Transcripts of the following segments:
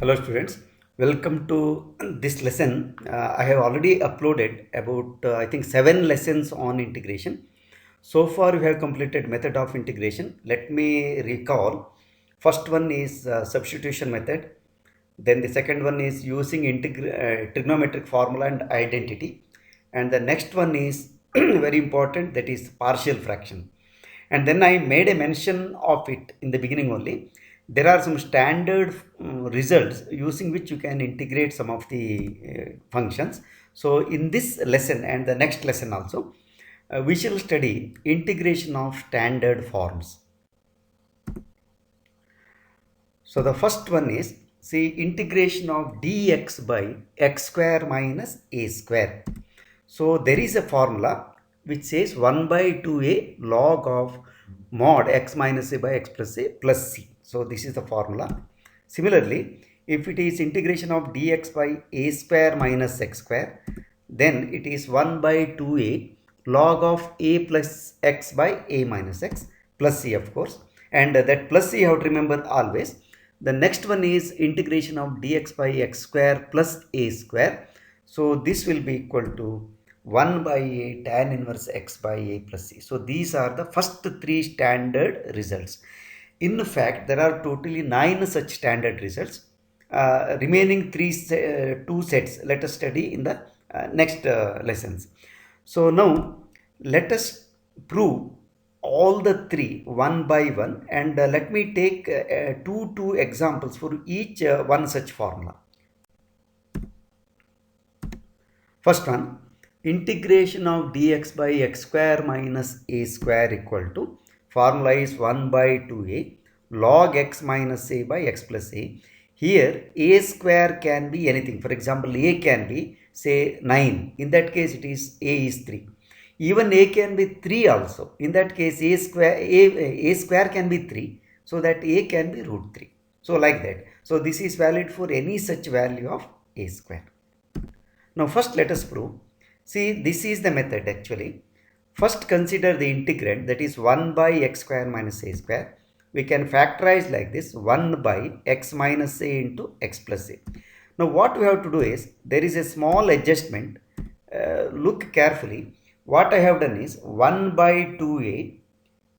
Hello students, welcome to this lesson. I have already uploaded about I think 7 lessons on integration. So far we have completed method of integration. Let me recall. First one is substitution method. Then the second one is using trigonometric formula and identity. And the next one is very important, that is partial fraction. And then I made a mention of it in the beginning only. There are some standard results using which you can integrate some of the functions. So in this lesson and the next lesson also, we shall study integration of standard forms. So the first one is, see, integration of dx by x square minus a square. So there is a formula which says 1 by 2a log of mod x minus a by x plus a plus c. So this is the formula. Similarly, if it is integration of dx by a square minus x square, then it is 1 by 2a log of a plus x by a minus x plus c, of course. And that plus c you have to remember always. The next one is integration of dx by x square plus a square. So this will be equal to 1 by a tan inverse x by a plus c. So these are the first 3 standard results. In fact, there are totally 9 such standard results. Remaining 2 sets let us study in the next lessons. So now let us prove all the 3 one by one, and let me take two examples for each one such formula. First one, integration of dx by x square minus a square equal to, formula is 1 by 2a log x minus a by x plus a. Here a square can be anything. For example, a can be say 9. In that case it is a is 3. Even a can be 3 also. In that case a square can be 3. So that a can be root 3. So like that. So this is valid for any such value of a square. Now first let us prove. See, this is the method actually. First consider the integrand, that is 1 by x square minus a square. We can factorize like this, 1 by x minus a into x plus a. Now what we have to do is, there is a small adjustment. Look carefully. What I have done is 1 by 2a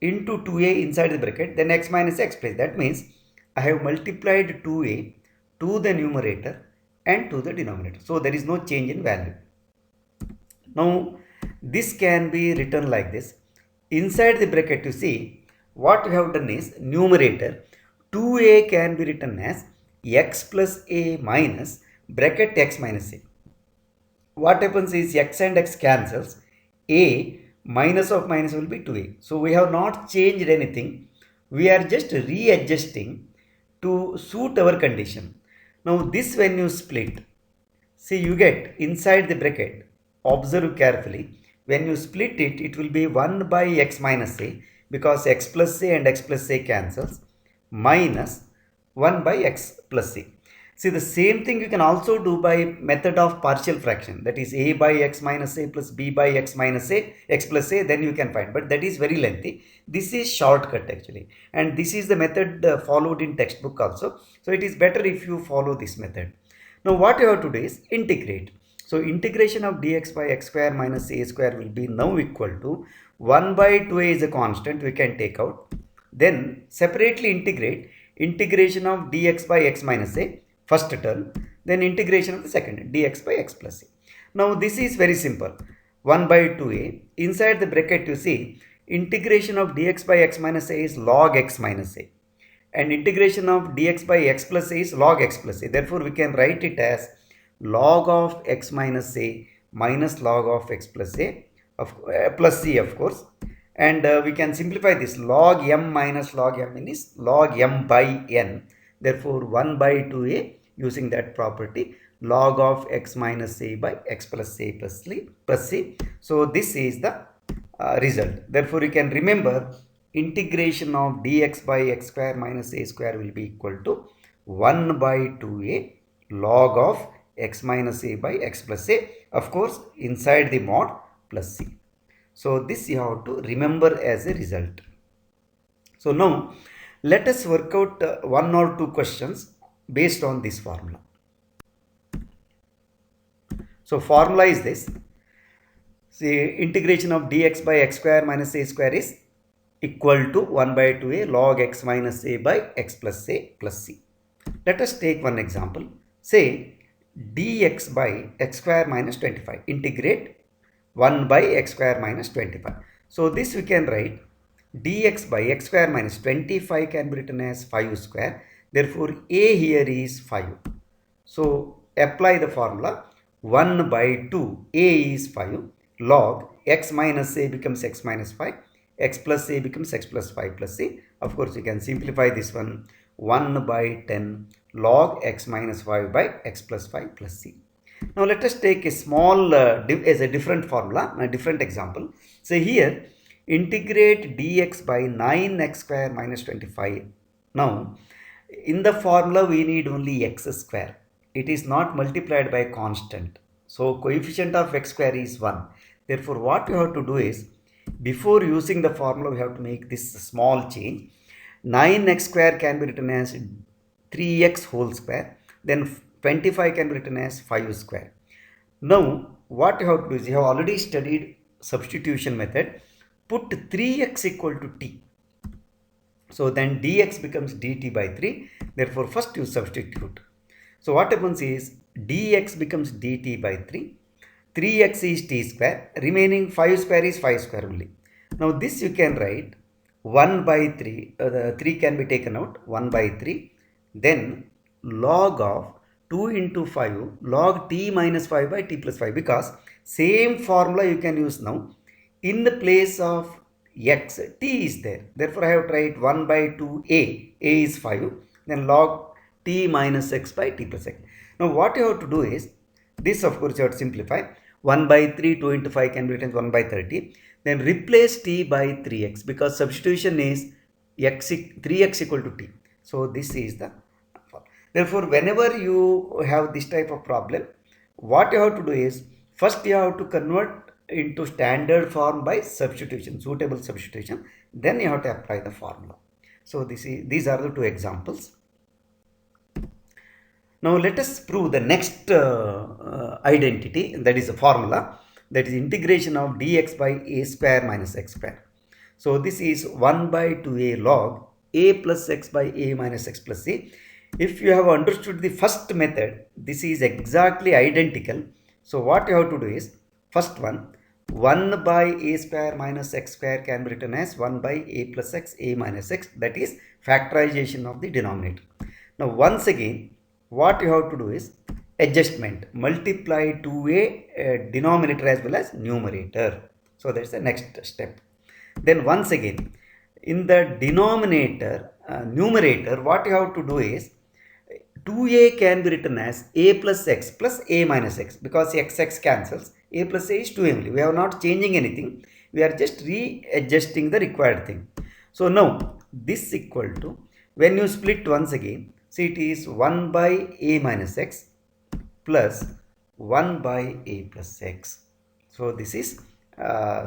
into 2a inside the bracket, then x minus x plus. That means I have multiplied 2a to the numerator and to the denominator. So there is no change in value. Now this can be written like this. Inside the bracket, you see, what we have done is numerator 2a can be written as x plus a minus bracket x minus a. What happens is x and x cancels. A minus of minus will be 2a. So we have not changed anything. We are just readjusting to suit our condition. Now this, when you split, see, you get inside the bracket, observe carefully, when you split it, it will be 1 by x minus a, because x plus a and x plus a cancels, minus 1 by x plus a. See, the same thing you can also do by method of partial fraction, that is a by x minus a plus b by x minus a, x plus a, then you can find, but that is very lengthy. This is shortcut actually, and this is the method followed in textbook also. So it is better if you follow this method. Now what you have to do is integrate. So integration of dx by x square minus a square will be now equal to 1 by 2a is a constant, we can take out. Then separately integrate integration of dx by x minus a, first term, then integration of the second, dx by x plus a. Now this is very simple. 1 by 2a, inside the bracket you see, integration of dx by x minus a is log x minus a, and integration of dx by x plus a is log x plus a. Therefore we can write it as log of x minus a minus log of x plus a of plus c, of course. And we can simplify this. Log m minus log m is log m by n. Therefore 1 by 2a, using that property, log of x minus a by x plus a plus c. So this is the result. Therefore you can remember integration of dx by x square minus a square will be equal to 1 by 2a log of x minus a by x plus a, of course inside the mod, plus c. So this you have to remember as a result. So now let us work out one or two questions based on this formula. So formula is this. See, integration of dx by x square minus a square is equal to 1 by 2a log x minus a by x plus a plus c. Let us take one example. Say dx by x square minus 25. Integrate 1 by x square minus 25. So this we can write dx by x square minus 25 can be written as 5 square. Therefore a here is 5. So apply the formula. 1 by 2 a is 5 log x minus a becomes x minus 5, x plus a becomes x plus 5 plus c. Of course you can simplify this one. 1 by 10 log x minus 5 by x plus 5 plus c. Now let us take a small as a different formula, a different example. So here integrate dx by 9x square minus 25. Now in the formula we need only x square. It is not multiplied by constant. So coefficient of x square is 1. Therefore what you have to do is, before using the formula we have to make this small change. 9x square can be written as 3x whole square. Then 25 can be written as 5 square. Now what you have to do is, you have already studied substitution method. Put 3x equal to t. So then dx becomes dt by 3. Therefore first you substitute. So what happens is dx becomes dt by 3. 3x is t square. Remaining 5 square is 5 square only. Now this you can write 1 by 3. The 3 can be taken out. 1 by 3. Then log of 2 into 5 log t minus 5 by t plus 5. Because same formula you can use now. In the place of x, t is there. Therefore I have to write 1 by 2a. A is 5. Then log t minus x by t plus x. Now what you have to do is, this of course you have to simplify. 1 by 3, 2 into 5 can be written as 1 by 30. Then replace t by 3x, because substitution is 3x equal to t. So this is the formula. Therefore whenever you have this type of problem, what you have to do is, first you have to convert into standard form by substitution, suitable substitution. Then you have to apply the formula. So these are the two examples. Now let us prove the next identity, that is a formula, that is integration of dx by a square minus x square. So this is 1 by 2a log a plus x by a minus x plus c. If you have understood the first method, this is exactly identical. So what you have to do is, first one, 1 by a square minus x square can be written as 1 by a plus x a minus x, that is factorization of the denominator. Now once again what you have to do is adjustment, multiply 2a denominator as well as numerator. So that's the next step. Then once again in the denominator numerator, what you have to do is 2a can be written as a plus x plus a minus x, because x cancels. A plus a is 2a only. We are not changing anything. We are just readjusting the required thing. So now this equal to, when you split once again, see it is 1 by a minus x plus 1 by a plus x. So this is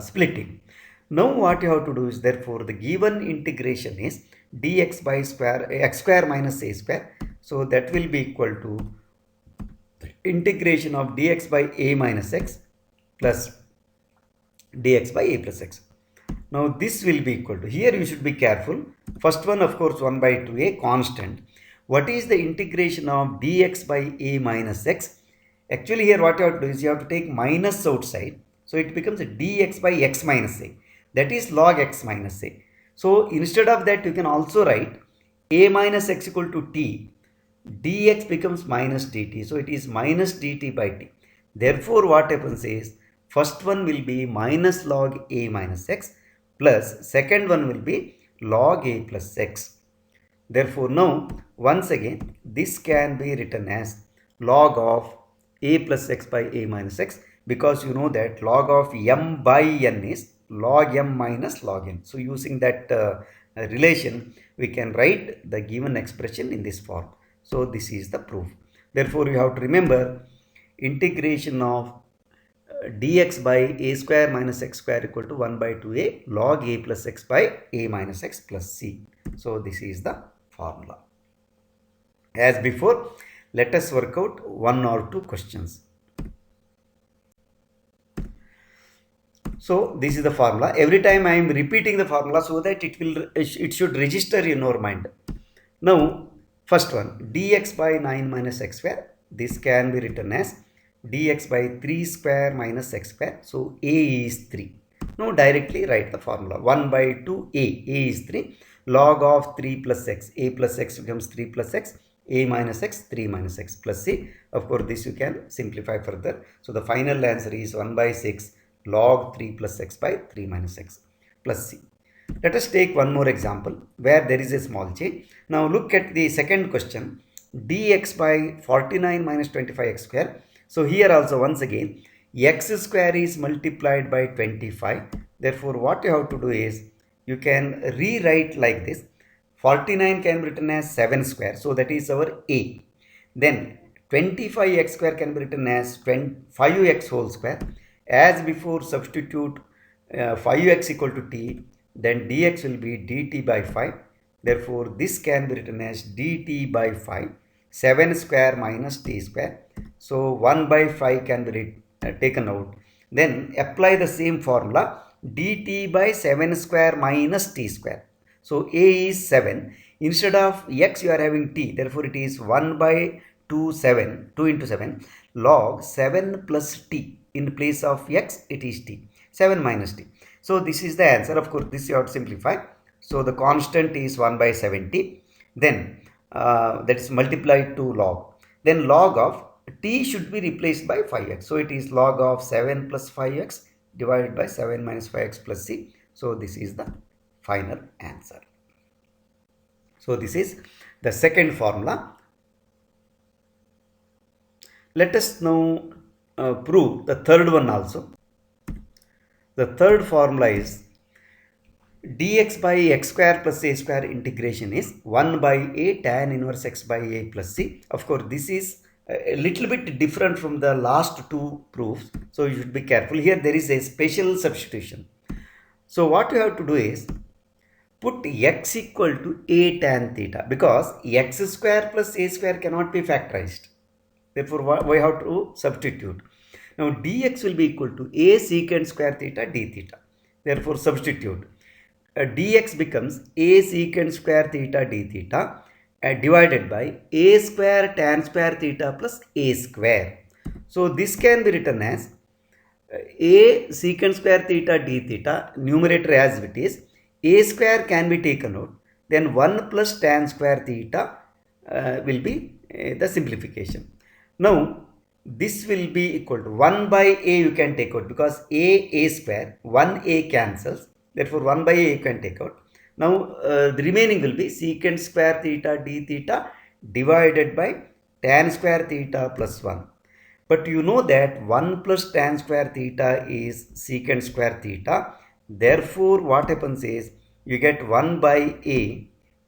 splitting. Now what you have to do is, therefore the given integration is dx by x square minus a square. So that will be equal to integration of dx by a minus x plus dx by a plus x. Now this will be equal to, here you should be careful. First one of course 1 by 2a constant. What is the integration of dx by a minus x? Actually here what you have to do is, you have to take minus outside. So it becomes a dx by x minus a. That is log x minus a. So instead of that you can also write a minus x equal to t. Dx becomes minus dt. So it is minus dt by t. Therefore what happens is, first one will be minus log a minus x plus second one will be log a plus x. Therefore now once again this can be written as log of a plus x by a minus x, because you know that log of m by n is log m minus log n. So using that relation we can write the given expression in this form. So this is the proof. Therefore you have to remember integration of dx by a square minus x square equal to 1 by 2a log a plus x by a minus x plus c. So this is the formula. As before, let us work out one or two questions. So this is the formula. Every time I am repeating the formula so that it should register in your mind. Now first one, dx by 9 minus x square. This can be written as dx by 3 square minus x square. So a is 3. Now directly write the formula. 1 by 2 a is 3. Log of 3 plus x. A plus x becomes 3 plus x. A minus x, 3 minus x plus c. Of course this you can simplify further. So the final answer is 1 by 6 log 3 plus x by 3 minus x plus c. Let us take one more example where there is a small change. Now look at the second question, dx by 49 minus 25x square. So here also once again x square is multiplied by 25. Therefore what you have to do is you can rewrite like this. 49 can be written as 7 square. So that is our a. Then 25x square can be written as 5x whole square. As before, substitute 5x equal to t, then dx will be dt by 5. Therefore this can be written as dt by 5, 7 square minus t square. So 1 by 5 can be taken out. Then apply the same formula, dt by 7 square minus t square. So a is 7. Instead of x you are having t. Therefore it is 1 by 2 into 7 log 7 plus t. In place of x it is t. 7 minus t. So this is the answer. Of course this you have to simplify. So the constant is 1 by 70. Then that is multiplied to log. Then log of t should be replaced by 5x. So it is log of 7 plus 5x divided by 7 minus 5x plus c. So this is the final answer. So this is the second formula. Let us now prove the third one also. The third formula is dx by x square plus a square integration is 1 by a tan inverse x by a plus c. Of course this is a little bit different from the last two proofs. So you should be careful. Here there is a special substitution. So what you have to do is put x equal to a tan theta, because x square plus a square cannot be factorized. Therefore we have to substitute. Now dx will be equal to a secant square theta d theta. Therefore substitute. Dx becomes a secant square theta d theta divided by a square tan square theta plus a square. So this can be written as a secant square theta d theta, numerator as it is, a square can be taken out, then 1 plus tan square theta will be the simplification. Now this will be equal to 1 by a you can take out, because a square, 1a cancels, therefore 1 by a you can take out. Now the remaining will be secant square theta d theta divided by tan square theta plus 1. But you know that 1 plus tan square theta is secant square theta. Therefore what happens is you get 1 by a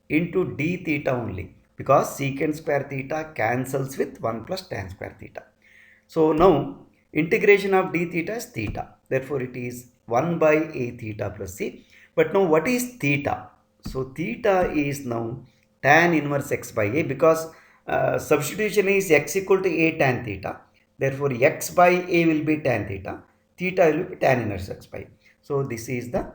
into d theta only, because secant square theta cancels with 1 plus tan square theta. So now integration of d theta is theta. Therefore it is 1 by a theta plus c. But now what is theta? So theta is now tan inverse x by a, because substitution is x equal to a tan theta. Therefore x by a will be tan theta. Theta will be tan inverse x by a. So this is the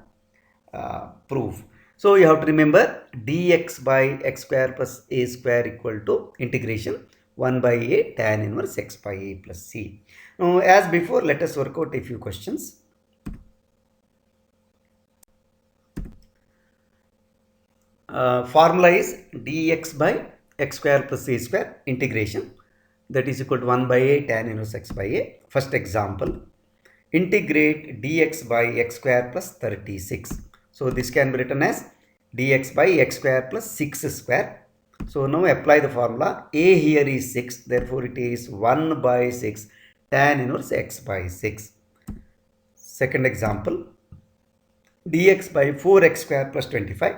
proof. So you have to remember dx by x square plus a square equal to integration 1 by a tan inverse x by a plus c. Now as before, let us work out a few questions. Formula is dx by x square plus a square integration, that is equal to 1 by a tan inverse x by a. First example, integrate dx by x square plus 36. So this can be written as dx by x square plus 6 square. So now apply the formula. A here is 6, therefore it is 1 by 6 tan inverse x by 6. Second example, dx by 4x square plus 25.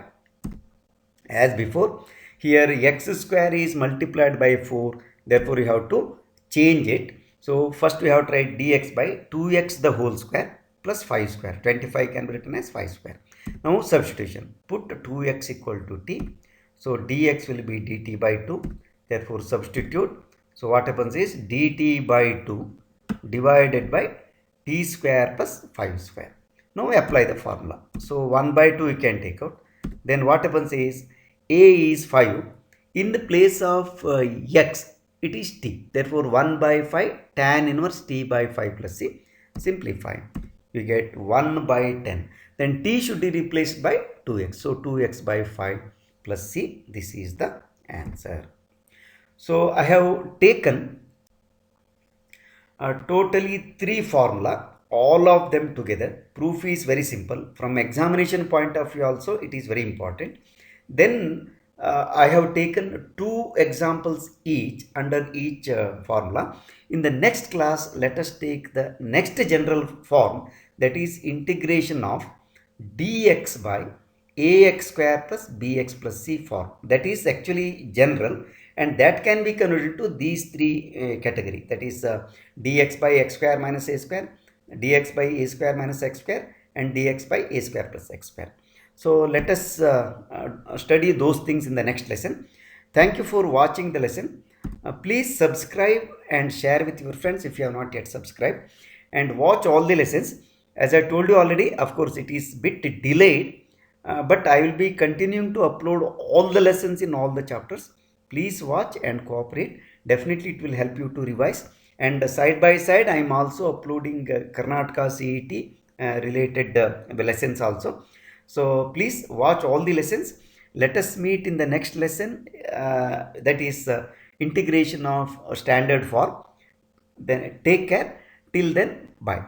As before, here x square is multiplied by 4, therefore you have to change it. So first we have to write dx by 2x the whole square plus 5 square. 25 can be written as 5 square. Now substitution, put 2x equal to t. So dx will be dt by 2, Therefore, substitute. So, what happens is dt by 2 divided by t square plus 5 square. Now, apply the formula. So, 1 by 2 you can take out. Then what happens is a is 5. In the place of x, it is t. Therefore, 1 by 5 tan inverse t by 5 plus c. Simplify. You get 1 by 10. Then t should be replaced by 2x. So, 2x by 5 plus c. This is the answer. So, I have taken totally 3 formula, all of them together. Proof is very simple. From examination point of view also, it is very important. Then I have taken 2 examples each under each formula. In the next class, let us take the next general form, that is integration of dx by ax square plus bx plus c form. That is actually general, and that can be converted to these 3 category, that is dx by x square minus a square, dx by a square minus x square, and dx by a square plus x square. So let us study those things in the next lesson. Thank you for watching the lesson. Please subscribe and share with your friends if you have not yet subscribed, and watch all the lessons. As I told you already, of course it is bit delayed, but I will be continuing to upload all the lessons in all the chapters. Please watch and cooperate. Definitely it will help you to revise. And side by side, I am also uploading Karnataka CET related lessons also. So please watch all the lessons. Let us meet in the next lesson, that is integration of standard form. Then take care. Till then, bye.